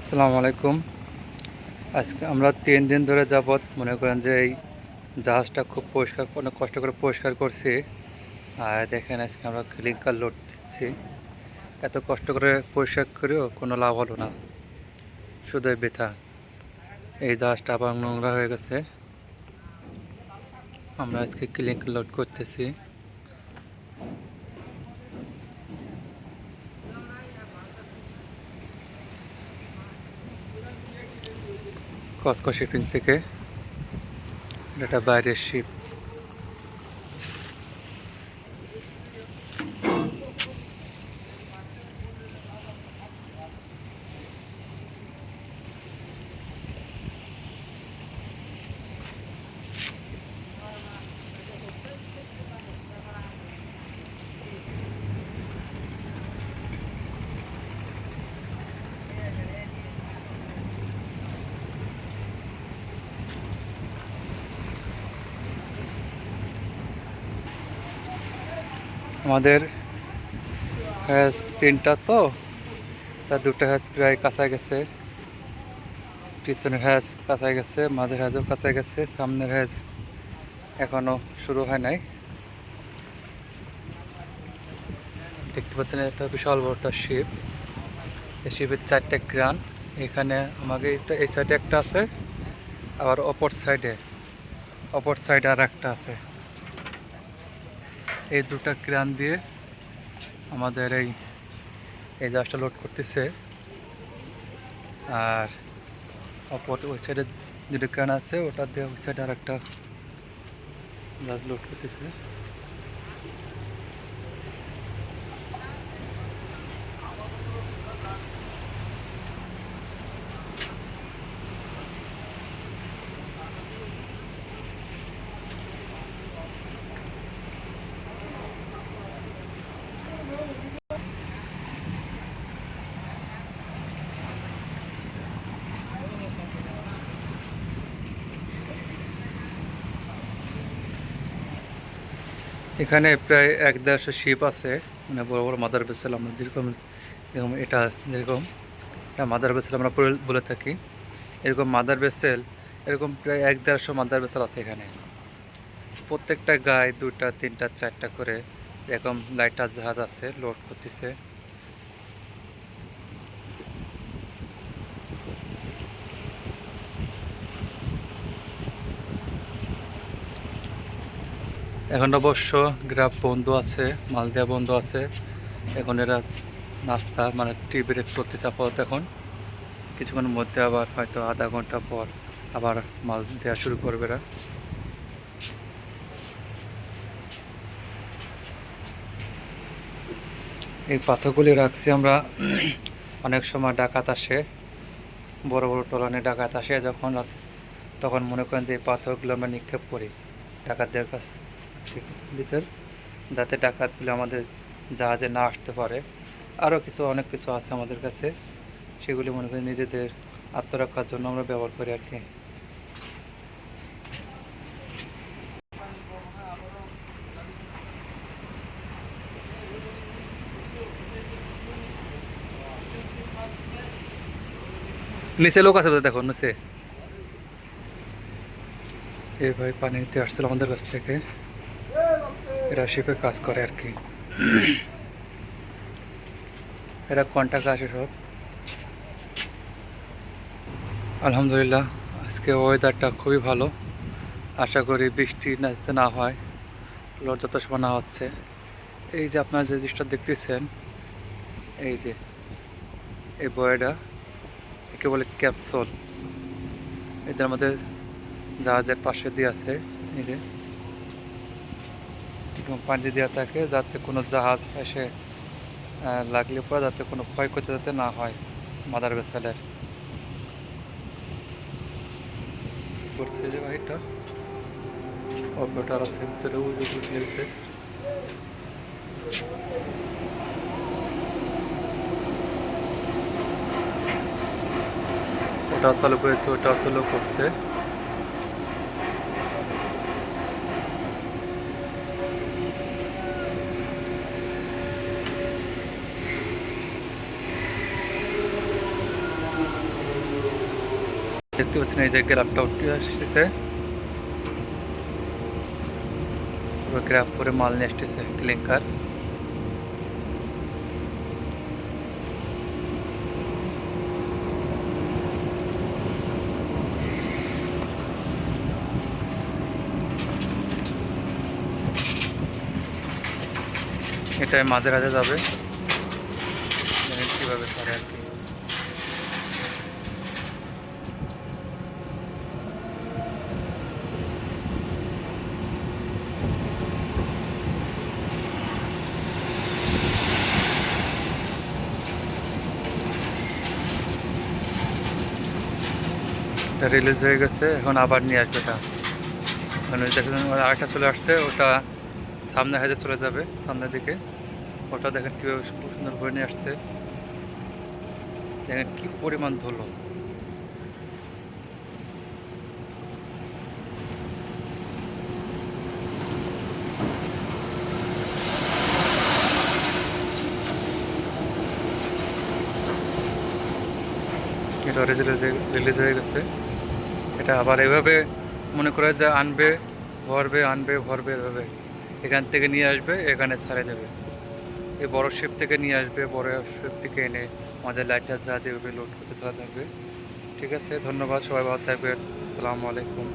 আসসালামু আলাইকুম। আজকে আমরা 3 দিন ধরে যাবৎ মনে করেন যে এই জাহাজটা খুব পরিষ্কার, অনেক কষ্ট করে পরিষ্কার করছি। আর দেখেন আজকে আমরা ক্লিংকার লোড দিচ্ছি। এত কষ্ট করে পরিষ্কার করেও কোনো লাভ হলো না, শুধুই বৃথা। এই জাহাজটা আবার নোংরা হয়ে গেছে। আমরা আজকে ক্লিংকার লোড করতেছি। কসকো শিপিং থেকে, এটা বাইরের শিপ। আমাদের হ্যাজ 3টা, তো তার 2টা হ্যাজ প্রায় কাঁচা গেছে। পিছনের হ্যাজ কাঁচা গেছে, মাঝের হ্যাজও কাঁচা গেছে, সামনের হ্যাজ এখনো শুরু হয় নাই। দেখতে পাচ্ছেন একটা বিশাল বড় একটা শিপ। এই শিপের 4টে ক্রান। এখানে আমাকে এই সাইডে একটা আছে, আবার অপর সাইডে আর একটা আছে। এই 2টা ক্রান দিয়ে আমাদের এই জাহাজটা লোড করতেছে। আর অপর ওই সাইডে 2টা ক্রান আছে, ওটা দিয়ে ওই সাইডে আর একটা জাহাজ লোড করতেছে। এখানে প্রায় 1-1.5 শিপ আছে, মানে বড় বড় মাদার ভেসেল। আমরা যেরকম এটা যেরকম এটা মাদার ভেসেল আমরা বলে থাকি, এরকম মাদার ভেসেল এরকম প্রায় 1-1.5 মাদার ভেসেল আছে এখানে। প্রত্যেকটা গায়ে 2টা 3টা 4টা করে এরকম লাইটার জাহাজ আছে, লোড করতেছে। এখন অবশ্য গ্রাফ বন্ধ আছে, মাল দেওয়া বন্ধ আছে। এখন এরা নাস্তা মানে টি ব্রেক চলতেছে আপাতত। এখন কিছুক্ষণের মধ্যে আবার হয়তো আধা ঘন্টা পর আবার মাল দেওয়া শুরু করবে এরা। এই পাথরগুলি রাখছি আমরা। অনেক সময় ডাকাত আসে, বড় বড় টলানে ডাকাত আসে যখন, তখন মনে করেন যে এই পাথরগুলো আমরা নিক্ষেপ করি ডাকাতদের কাছ ভিতর, যাতে ডাকাতগুলো আমাদের জাহাজে না আসতে পারে। আরও অনেক কিছু আছে আমাদের কাছে, সেগুলি মনে করি নিজেদের আত্মরক্ষার জন্য আমরা ব্যবহার করি আর কি। নিচে লোক আছে, দেখো নিচে। এই ভাই পানি নিতে আসছিল আমাদের কাছ থেকে, এরা শিপে কাজ করে আর কি। এরা কন্ট্রাক্ট আসে সব। আলহামদুলিল্লাহ, আজকে ওয়েদারটা খুবই ভালো। আশা করি বৃষ্টি যাতে না হয়, লোড যত সময় না হচ্ছে। এই যে আপনারা যে জিনিসটা দেখতেছেন, এই যে এই বয়টা, একে বলে ক্যাপসুল। এদের আমাদের জাহাজের পাশে দিয়ে আছে, এই যে এবং পানি দেওয়া থাকে, যাতে কোনো জাহাজ এসে লাগলে পরে যাতে কোনো ক্ষয়ক্ষতি যাতে না হয় মাদার ভেসেলের। করছে যে ভাইটা অপারেটর আছে ভিতরে, ওই যে গেছে। ওটা চালু করেছে, ওটা চালু করছে। দেখতে পাচ্ছেন এই যে গ্রাফটা উঠে আসতেছে, পুরো গ্রাফ করে মাল নিয়ে আসতেছে ক্লিংকার। এটাই মাঝে রাজে যাবে, দেখেন কীভাবে করে আর কি। এটা রিলিজ হয়ে গেছে, এখন আবার নিয়ে আসবে এটা। মানে দেখেন আরেকটা চলে আসছে, ওটা সামনে হাতে চলে যাবে, সামনের দিকে। ওটা দেখেন কীভাবে খুব সুন্দর করে নিয়ে আসছে, দেখেন কি পরিমাণ ধুলো। এটা রিলিজ হয়ে গেছে। এটা আবার এভাবে মনে করে যে আনবে, ভরবে, আনবে, ভরবে, এভাবে এখান থেকে নিয়ে আসবে, এখানে ছাড়ে দেবে। এই বড় শিপ থেকে নিয়ে আসবে, বড় শিপ থেকে এনে আমাদের লাইটার জাহাজে এভাবে লোড করতে থাকবে। ঠিক আছে, ধন্যবাদ, সবাই ভালো থাকবেন। আসসালামু আলাইকুম।